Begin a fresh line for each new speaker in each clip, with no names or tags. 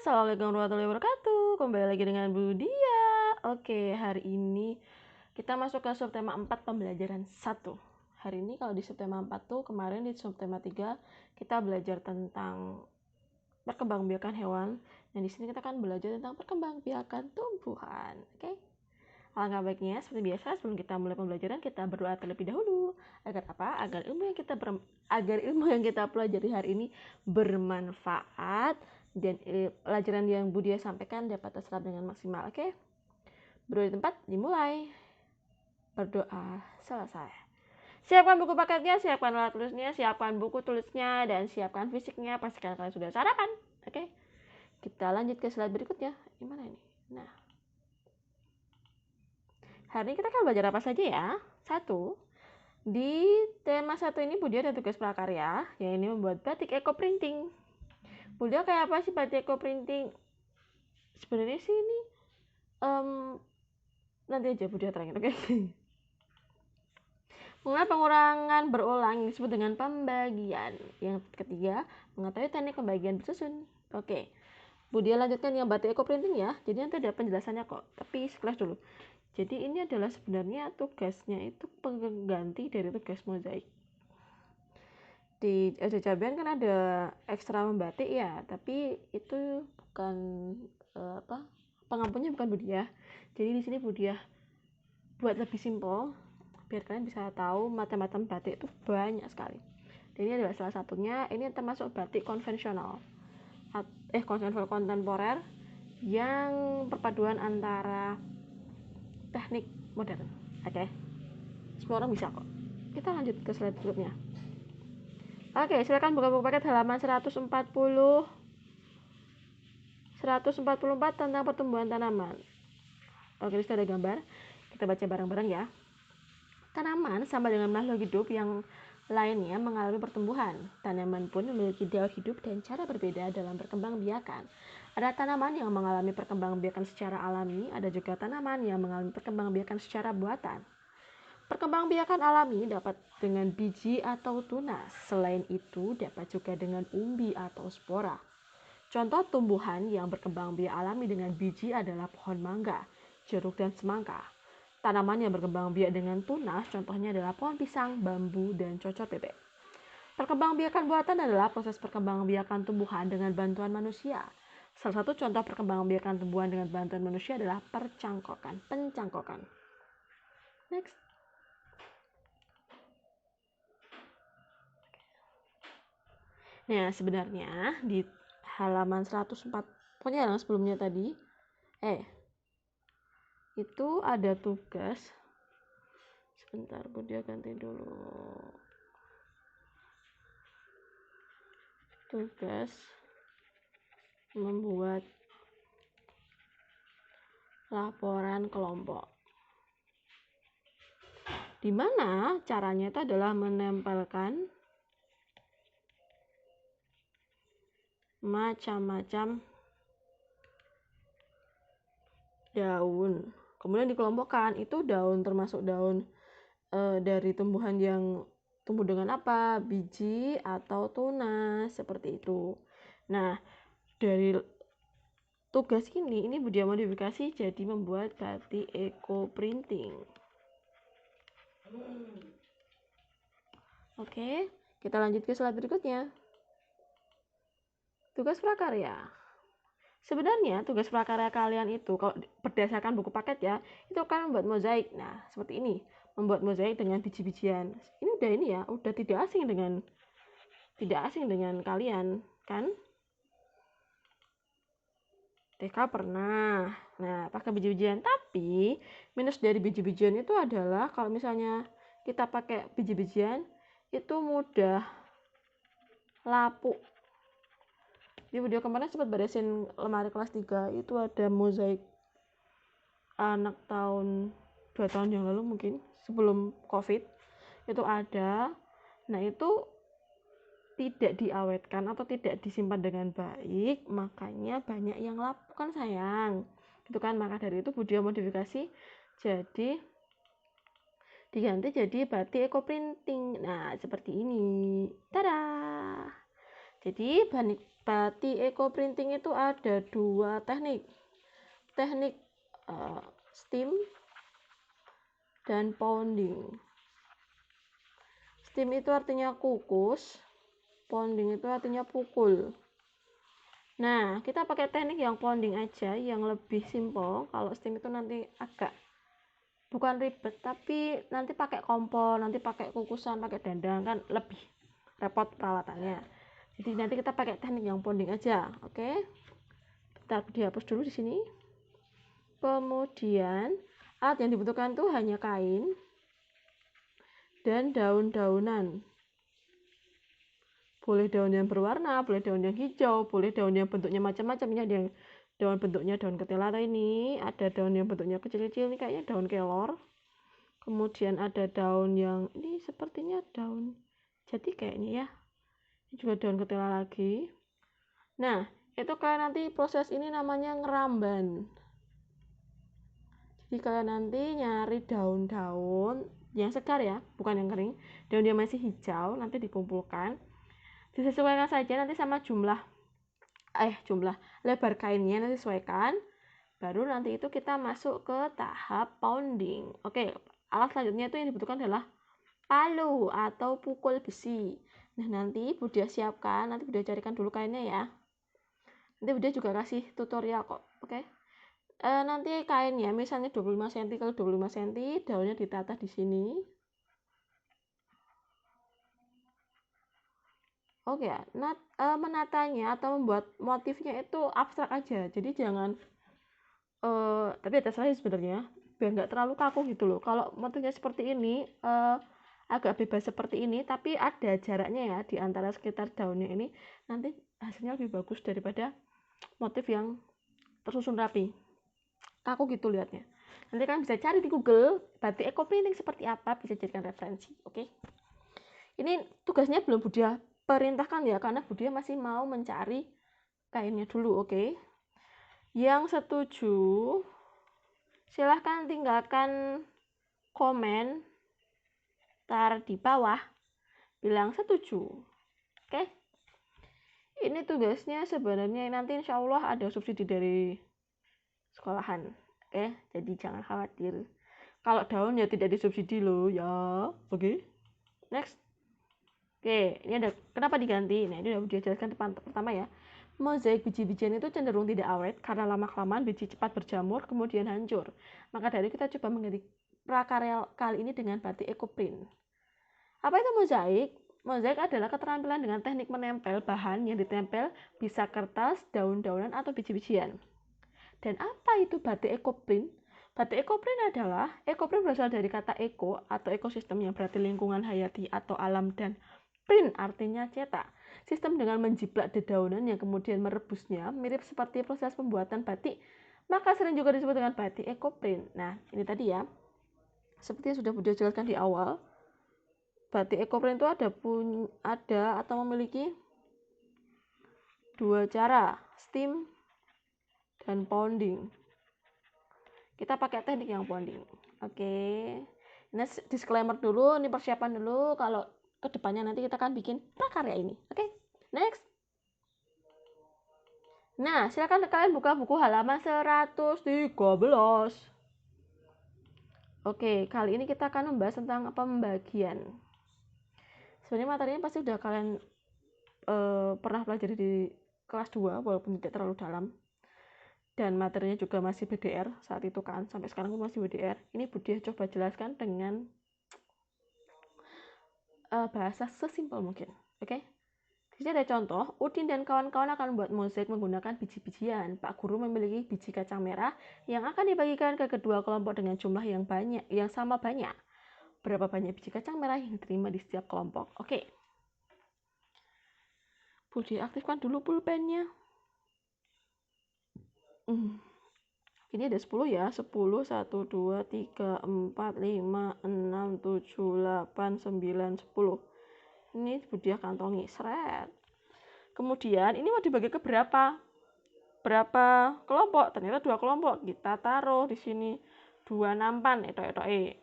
Assalamualaikum warahmatullahi wabarakatuh. Kembali lagi dengan Bu Dia. Oke, hari ini kita masuk ke subtema 4 pembelajaran 1. Hari ini kalau di subtema 4 tuh, kemarin di subtema 3 kita belajar tentang perkembangbiakan hewan. Dan di sini kita akan belajar tentang perkembangbiakan tumbuhan. Oke. Alangkah baiknya seperti biasa sebelum kita mulai pembelajaran kita berdoa terlebih dahulu. Agar apa? Agar ilmu yang kita pelajari hari ini bermanfaat dan pelajaran yang Bu Dia sampaikan dapat terserap dengan maksimal. Oke? Berdoa di tempat, dimulai. Berdoa selesai. Siapkan buku paketnya, siapkan alat tulisnya, siapkan buku tulisnya, dan siapkan fisiknya. Pastikan kalian sudah sarapan. Oke? Kita lanjut ke slide berikutnya. Gimana ini? Nah, hari ini kita akan belajar apa saja ya? 1. Di tema 1 ini Bu Dia ada tugas prakarya, yang ini membuat batik eco printing. Bu Dia kayak apa sih batik eco printing? Sebenarnya sih ini nanti aja Bu Dia terangin, oke? Mengenai pengurangan berulang yang disebut dengan pembagian. Yang ketiga, mengetahui teknik pembagian bersusun. Oke. Bu Dia lanjutkan yang batik eco printing ya. Jadi nanti ada penjelasannya kok. Tapi sekelas dulu. Jadi ini adalah sebenarnya tugasnya itu pengganti dari tugas mozaik. Di Cabean kan ada ekstra membatik ya, tapi itu bukan pengampunnya bukan Bu Dia. Jadi di sini Bu Dia buat lebih simpel biar kalian bisa tahu macam-macam batik itu banyak sekali. Dan ini adalah salah satunya, ini termasuk batik konvensional. Kontemporer yang perpaduan antara teknik modern. Oke. Semua orang bisa kok. Kita lanjut ke slide berikutnya. Oke, silakan buka buku paket halaman 144 tentang pertumbuhan tanaman. Oke, di sini ada gambar. Kita baca bareng-bareng ya. Tanaman sama dengan makhluk hidup yang lainnya mengalami pertumbuhan. Tanaman pun memiliki daur hidup dan cara berbeda dalam berkembangbiakan. Ada tanaman yang mengalami perkembangbiakan secara alami, ada juga tanaman yang mengalami perkembangbiakan secara buatan. Perkembangbiakan alami dapat dengan biji atau tunas. Selain itu, dapat juga dengan umbi atau spora. Contoh tumbuhan yang berkembangbiak alami dengan biji adalah pohon mangga, jeruk, dan semangka. Tanaman yang berkembangbiak dengan tunas contohnya adalah pohon pisang, bambu, dan cocor bebek. Perkembangbiakan buatan adalah proses perkembangbiakan tumbuhan dengan bantuan manusia. Salah satu contoh perkembangbiakan tumbuhan dengan bantuan manusia adalah pencangkokan. Next. Nah, sebenarnya di halaman 104, pokoknya yang sebelumnya tadi, itu ada tugas. Sebentar, Bu Dia ganti dulu. Tugas membuat laporan kelompok. Di mana caranya itu adalah menempelkan macam-macam daun. Kemudian dikelompokkan, itu daun termasuk daun dari tumbuhan yang tumbuh dengan apa? Biji atau tunas, seperti itu. Nah, dari tugas ini Bu Dia modifikasi jadi membuat batik eco printing. Oke, kita lanjut ke slide berikutnya. Tugas prakarya. Sebenarnya tugas prakarya kalian itu kalau berdasarkan buku paket ya, itu kan membuat mozaik. Nah, seperti ini, membuat mozaik dengan biji-bijian. Ini udah tidak asing dengan kalian, kan? TK pernah. Nah, pakai biji-bijian. Tapi minus dari biji-bijian itu adalah kalau misalnya kita pakai biji-bijian itu mudah lapuk. Di video kemarin sempat beresin lemari kelas 3, itu ada mozaik anak tahun 2 tahun yang lalu mungkin, sebelum COVID. Itu ada. Nah, itu tidak diawetkan atau tidak disimpan dengan baik, makanya banyak yang lapuk kan sayang. Itu kan, maka dari itu Bu Dia modifikasi jadi diganti jadi batik eco printing. Nah, seperti ini. Tada! Jadi batik eco printing itu ada dua teknik. Teknik steam dan pounding. Steam itu artinya kukus, pounding itu artinya pukul. Nah, kita pakai teknik yang pounding aja, yang lebih simple. Kalau steam itu nanti agak bukan ribet, tapi nanti pakai kompor, nanti pakai kukusan, pakai dandang, kan lebih repot peralatannya. Jadi nanti kita pakai teknik yang pounding aja, oke? Kita dihapus dulu di sini. Kemudian alat yang dibutuhkan tuh hanya kain dan daun-daunan. Boleh daun yang berwarna, boleh daun yang hijau, boleh daun yang bentuknya macam-macam. Ini ada yang daun bentuknya daun ketela ini, ada daun yang bentuknya kecil-kecil, ini kayaknya daun kelor. Kemudian ada daun yang ini sepertinya daun jati kayaknya ya. Ini juga daun ketela lagi. Nah, itu kalian nanti proses ini namanya ngeramban. Jadi kalian nanti nyari daun-daun yang segar ya, bukan yang kering. Daun yang masih hijau nanti dikumpulkan. Disesuaikan saja nanti sama jumlah lebar kainnya nanti sesuaikan. Baru nanti itu kita masuk ke tahap pounding. Oke, alat selanjutnya itu yang dibutuhkan adalah palu atau pukul besi. Nah, nanti Budia siapkan, nanti Budia carikan dulu kainnya ya. Nanti Budia juga kasih tutorial kok. Oke. Nanti kainnya misalnya 25 cm x 25 cm, daunnya ditata di sini. Oke ya, menatanya atau membuat motifnya itu abstrak aja. Jadi jangan tapi terserah sebenarnya, biar nggak terlalu kaku gitu loh. Kalau motifnya seperti ini, agak bebas seperti ini, tapi ada jaraknya ya di antara sekitar daunnya ini, nanti hasilnya lebih bagus daripada motif yang tersusun rapi. Kaku gitu lihatnya. Nanti kalian bisa cari di Google batik eco printing seperti apa, bisa jadikan referensi. Oke. Ini tugasnya belum Budia perintahkan ya, karena Budia masih mau mencari kainnya dulu. Oke. Yang setuju silahkan tinggalkan komen tar di bawah bilang setuju. Oke. Ini tugasnya sebenarnya nanti insya Allah ada subsidi dari sekolahan. Oke, jadi jangan khawatir. Kalau daun ya tidak disubsidi loh ya. Oke. Next. Oke, ini ada kenapa diganti? Nah, ini udah dijelaskan pertama ya. Mozaik biji-bijian itu cenderung tidak awet karena lama-kelamaan biji cepat berjamur kemudian hancur. Maka dari kita coba mengganti prakarya kali ini dengan batik ecoprint. Apa itu mozaik? Mozaik adalah keterampilan dengan teknik menempel bahan yang ditempel bisa kertas, daun-daunan atau biji-bijian. Dan apa itu batik ecoprint? Batik ecoprint adalah, ecoprint berasal dari kata eco atau ekosistem yang berarti lingkungan hayati atau alam dan print artinya cetak. Sistem dengan menjiplak dedaunan yang kemudian merebusnya mirip seperti proses pembuatan batik, maka sering juga disebut dengan batik ecoprint. Nah, ini tadi ya, seperti yang sudah Budia jelaskan di awal, batik ecoprint itu ada atau memiliki dua cara, steam dan pounding. Kita pakai teknik yang pounding. Oke. Ini disclaimer dulu, ini persiapan dulu kalau kedepannya nanti kita akan bikin prakarya ini. Oke. Next. Nah, silakan kalian buka buku halaman 113. Oke, kali ini kita akan membahas tentang pembagian. Sebenarnya materinya pasti udah kalian pernah pelajari di kelas 2 walaupun tidak terlalu dalam. Dan materinya juga masih BDR saat itu kan, sampai sekarang masih BDR. Ini Budia coba jelaskan dengan bahasa sesimpel mungkin. Oke. Di sini ada contoh, Udin dan kawan-kawan akan membuat mozaik menggunakan biji-bijian. Pak Guru memiliki biji kacang merah yang akan dibagikan ke kedua kelompok dengan jumlah yang sama banyak. Berapa banyak biji kacang merah yang diterima di setiap kelompok? Oke. Budi aktifkan dulu pulpennya. Ini ada 10 ya. 10, 1, 2, 3, 4, 5, 6, 7, 8, 9, 10. Ini Budia kantongi, seret. Kemudian ini mau dibagi ke berapa kelompok? Ternyata 2 kelompok. Kita taruh di sini 2 nampan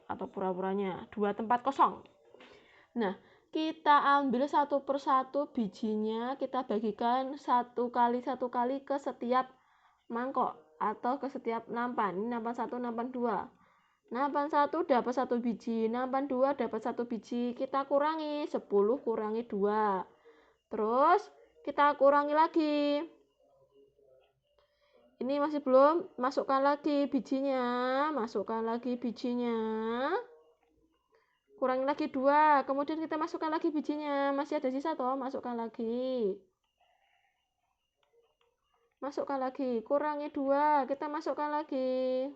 atau pura-puranya 2 tempat kosong. Nah, kita ambil satu persatu bijinya, kita bagikan satu kali ke setiap mangkok atau ke setiap nampan. Ini nampan 1, nampan 2. Nampan 1 dapat 1 biji, nampan 2 dapat 1 biji. Kita kurangi 10 kurangi 2. Terus kita kurangi lagi. Ini masih belum, masukkan lagi bijinya, kurangi lagi 2, kemudian kita masukkan lagi bijinya, masih ada sisa toh, masukkan lagi, kurangi 2, kita masukkan lagi,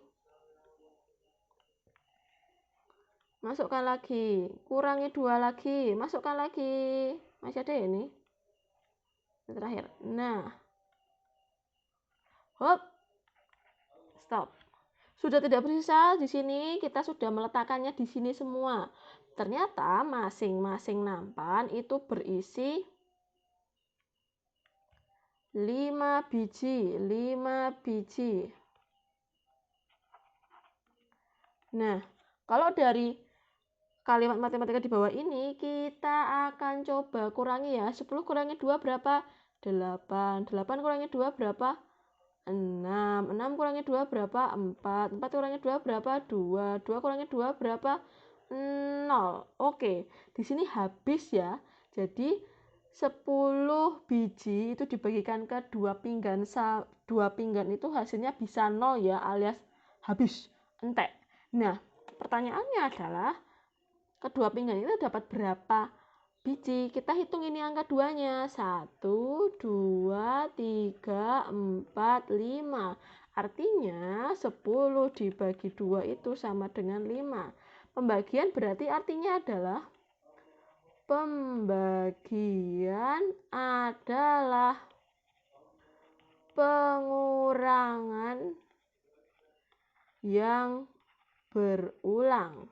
kurangi 2 lagi, masukkan lagi, masih ada ya ini terakhir. Nah, hop, stop. Sudah tidak bersisa di sini, kita sudah meletakkannya di sini semua. Ternyata masing-masing nampan itu berisi 5 biji. Nah, kalau dari kalimat matematika di bawah ini, kita akan coba kurangi ya. 10 kurangi 2 berapa? 8. 8 kurangi 2 berapa? 6. 6 kurangi 2 berapa? 4. 4 kurangi 2 berapa? 2. 2 kurangi 2 berapa? 0. Oke, di sini habis ya. Jadi 10 biji itu dibagikan ke 2 pinggan. 2 pinggan itu hasilnya bisa 0 ya, alias habis, entek. Nah, pertanyaannya adalah kedua pinggan itu dapat berapa biji? Kita hitung ini angka 2-nya. 1, 2, 3, 4, 5. Artinya 10 dibagi 2 itu sama dengan 5. Pembagian berarti artinya adalah pengurangan yang berulang.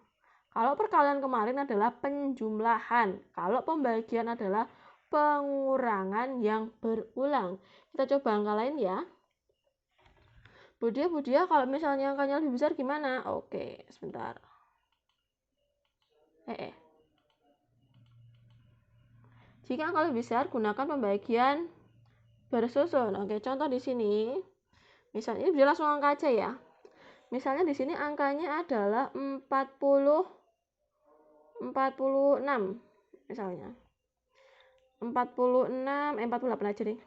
Kalau perkalian kemarin adalah penjumlahan. Kalau pembagian adalah pengurangan yang berulang. Kita coba angka lain ya. Budia, kalau misalnya angkanya lebih besar gimana? Oke, sebentar. Jika angka lebih besar, gunakan pembagian bersusun. Oke, contoh di sini. Misalnya ini langsung angka aja ya. Misalnya di sini angkanya adalah 46 misalnya. 48 aja nih.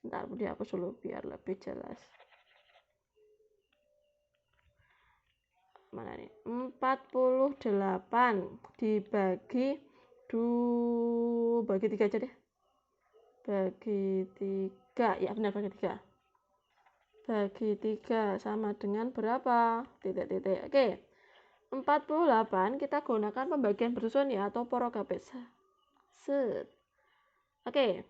Sebentar, dihapus dulu biar lebih jelas. Mana nih? 48 dibagi 2, bagi 3 aja deh. Bagi 3, ya benar, bagi 3. Bagi 3 sama dengan berapa? Titik-titik. Oke. 48 kita gunakan pembagian bersusun ya, atau porogapes. Set. Oke.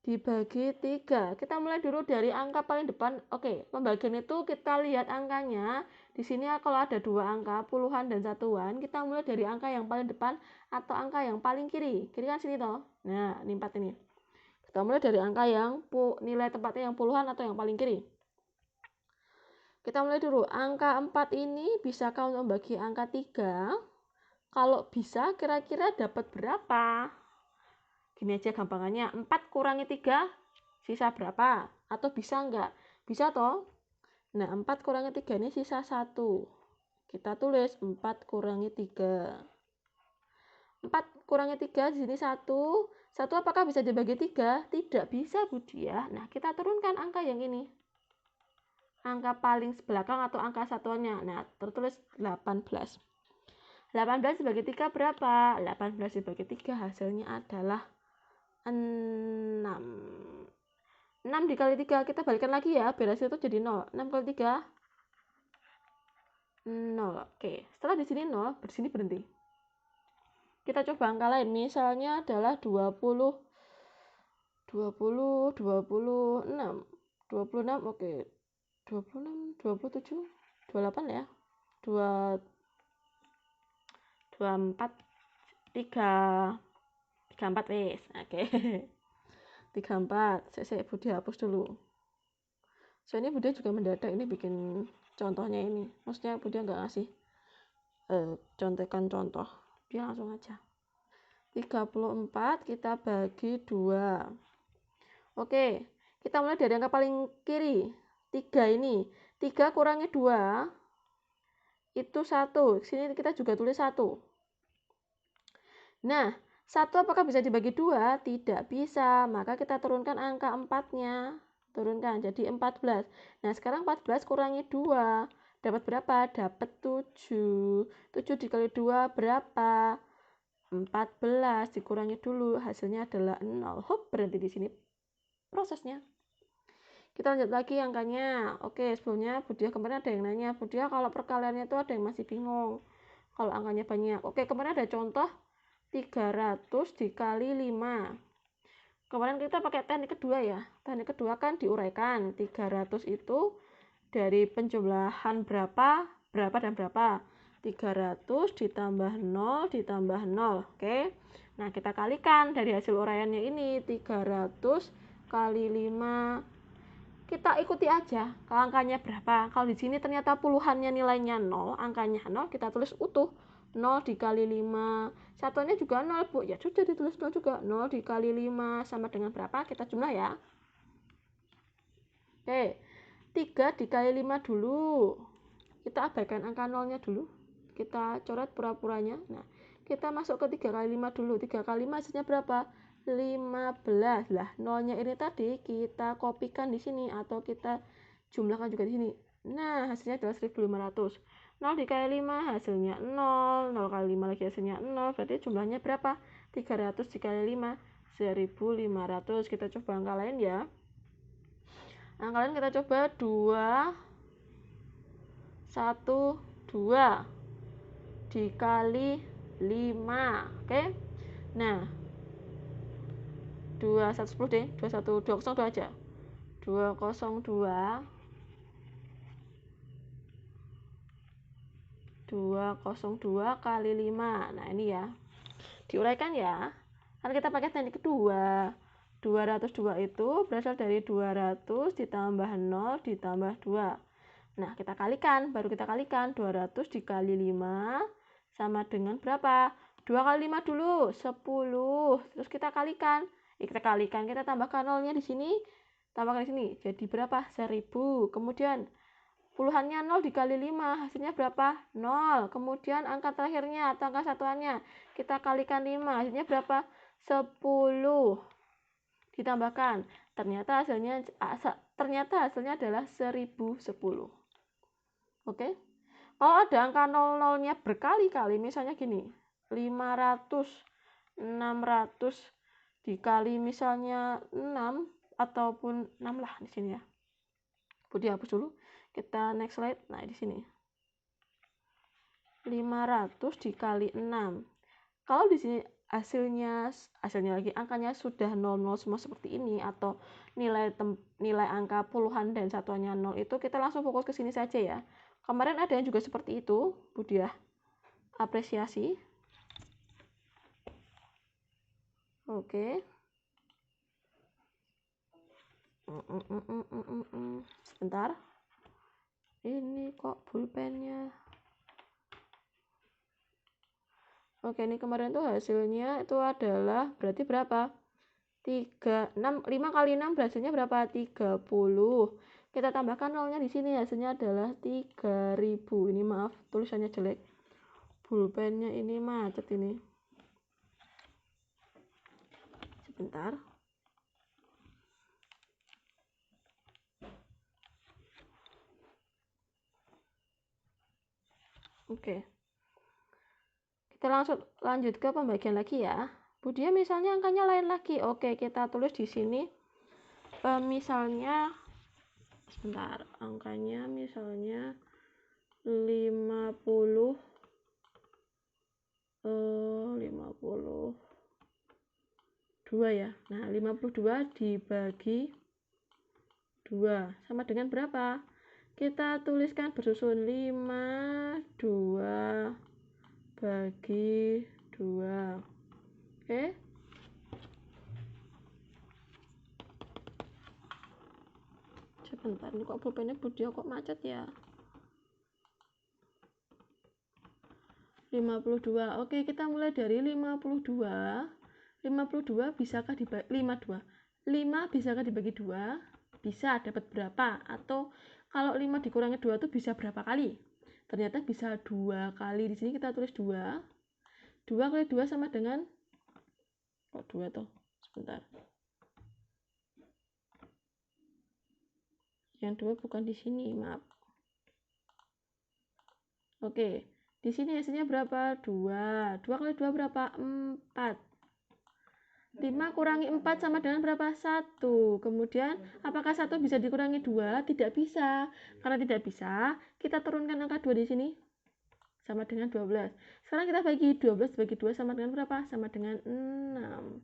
Dibagi 3. Kita mulai dulu dari angka paling depan. Oke, pembagian itu kita lihat angkanya. Di sini kalau ada 2 angka, puluhan dan satuan, kita mulai dari angka yang paling depan atau angka yang paling kiri. Kiri kan sini toh. Nah, ini 4 ini. Kita mulai dari angka yang nilai tempatnya yang puluhan atau yang paling kiri. Kita mulai dulu. Angka 4 ini bisakah untuk membagi angka 3? Kalau bisa, kira-kira dapat berapa? Gini aja gampangannya, 4 kurangi 3 sisa berapa? Atau bisa enggak? Bisa toh? Nah, 4 kurangi 3 ini sisa 1. Kita tulis 4 kurangi 3. 4 kurangi 3 di sini 1. 1 apakah bisa dibagi 3? Tidak bisa, Budi ya. Nah, kita turunkan angka yang ini. Angka paling belakang atau angka satuannya. Nah, tertulis 18. 18 dibagi 3 berapa? 18 dibagi 3 hasilnya adalah 6. 6 dikali 3, kita balikan lagi ya, biar hasil itu jadi 0. 6 kali 3 0. Oke, setelah di sini 0, di sini berhenti. Kita coba angka lain, misalnya adalah 26. 26, oke. 26, 27, 28 ya. 2 24 34 wis. Oke. 34. Saya Budi hapus dulu. Soalnya Budi juga mendadak ini bikin contohnya ini. Maksudnya Budi nggak ngasih contekan contoh. Dia langsung aja. 34 kita bagi 2. Oke, kita mulai dari angka paling kiri. 3 ini. 3 kurangi 2 itu 1. Sini kita juga tulis 1. Nah, 1 apakah bisa dibagi 2? Tidak bisa. Maka kita turunkan angka 4-nya. Turunkan jadi 14. Nah, sekarang 14 kurangi 2. Dapat berapa? Dapat 7. 7 dikali 2 berapa? 14. Dikurangi dulu. Hasilnya adalah 0. Hop, berhenti di sini prosesnya. Kita lanjut lagi angkanya. Oke, sebelumnya Budia kemarin ada yang nanya, Budia kalau perkaliannya itu ada yang masih bingung kalau angkanya banyak. Oke, kemarin ada contoh 300 dikali 5. Kemarin kita pakai teknik kedua ya. Teknik kedua kan diuraikan. 300 itu dari penjumlahan berapa dan berapa. 300 ditambah 0 ditambah 0. Oke. Nah, kita kalikan dari hasil uraiannya ini. 300 kali 5. Kita ikuti aja kalau angkanya berapa. Kalau di sini ternyata puluhannya nilainya 0, angkanya 0, kita tulis utuh. 0 dikali 5. Satunya juga 0, Bu. Ya sudah ditulis 0 juga. 0 dikali 5 sama dengan berapa? Kita jumlah ya. Oke. 3 dikali 5 dulu. Kita abaikan angka 0-nya dulu. Kita coret pura-puranya. Nah, kita masuk ke 3 kali 5 dulu. 3 kali 5 hasilnya berapa? 15. Lah, 0-nya ini tadi kita kopikan di sini atau kita jumlahkan juga di sini. Nah, hasilnya adalah 1500. 0 dikali 5 hasilnya 0. 0 kali 5 lagi hasilnya 0. Berarti jumlahnya berapa? 300 dikali 5 1500. Kita coba angka lain ya. Angka lain kita coba 2 1 2 dikali 5. Oke. Nah, 2110 deh. 202 aja. 202 kali 5. Nah, ini ya. Diuraikan ya. Karena kita pakai teknik kedua. 202 itu berasal dari 200 ditambah 0 ditambah 2. Nah, kita kalikan. Baru kita kalikan. 200 dikali 5 sama dengan berapa? 2 kali 5 dulu. 10. Terus kita kalikan. Kita tambahkan 0-nya di sini. Tambahkan di sini. Jadi berapa? 1000. Kemudian puluhannya 0 dikali 5, hasilnya berapa? 0. Kemudian angka terakhirnya atau angka satuannya kita kalikan 5, hasilnya berapa? 10. Ditambahkan. Ternyata hasilnya adalah 1010. Oke. Kalau ada angka 00-nya berkali-kali, misalnya gini, 500, 600 dikali misalnya 6 ataupun 6 lah di sini ya. Budi hapus dulu. Kita next slide. Nah, di sini. 500 dikali 6. Kalau di sini hasilnya lagi angkanya sudah 00 semua seperti ini atau nilai angka puluhan dan satuannya 0 itu kita langsung fokus ke sini saja ya. Kemarin ada yang juga seperti itu, Budi ya. Apresiasi. Oke. Sebentar. Ini kok pulpennya. Oke, ini kemarin tuh hasilnya itu adalah berarti berapa? 5 kali 6 hasilnya berapa? 30. Kita tambahkan 0-nya di sini, hasilnya adalah 3000. Ini maaf, tulisannya jelek. Pulpennya ini macet ini. Sebentar. Oke. Kita langsung lanjut ke pembagian lagi ya. Budia misalnya angkanya lain lagi. Oke, kita tulis di sini. Misalnya sebentar, angkanya misalnya 52 ya. Nah, 52 dibagi 2 sama dengan berapa? Kita tuliskan bersusun 5 2 bagi 2. Oke. Sebentar, ini kok pulpennya Budia kok macet ya? 52. Oke, kita mulai dari 52. 52 bisakah dibagi 52? 5 bisakah dibagi 2? Bisa, dapat berapa? Atau kalau 5 dikurangi 2 itu bisa berapa kali? Ternyata bisa 2 kali. Di sini kita tulis 2. 2 kali 2 sama dengan kok 2 tuh? Sebentar. Yang 2 bukan di sini, maaf. Oke, di sini hasilnya berapa? 2. 2 kali 2 berapa? 4. 5 kurangi 4 sama dengan berapa? 1. Kemudian, apakah 1 bisa dikurangi 2? Tidak bisa. Karena tidak bisa, kita turunkan angka 2 di sini. Sama dengan 12. Sekarang kita bagi 12 bagi 2 sama dengan berapa? Sama dengan 6.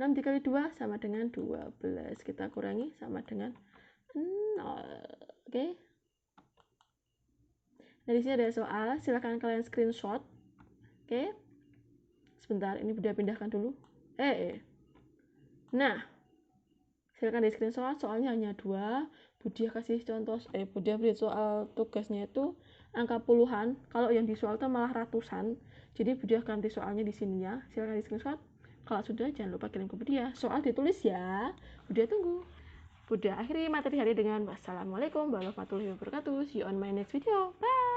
6 dikali 2 sama dengan 12. Kita kurangi sama dengan 0. Oke. Nah, di sini ada soal, silakan kalian screenshot. Oke. Sebentar, ini udah pindahkan dulu. Nah, silakan di screenshot, soalnya hanya 2. Budia kasih contoh, Budia beri soal tugasnya itu angka puluhan. Kalau yang di soal itu malah ratusan. Jadi Budia ganti soalnya di sini ya. Silakan di screenshot. Kalau sudah, jangan lupa kirim ke Budia. Soal ditulis ya. Budia tunggu. Budia akhiri materi hari dengan wassalamualaikum warahmatullahi wabarakatuh. See you on my next video. Bye.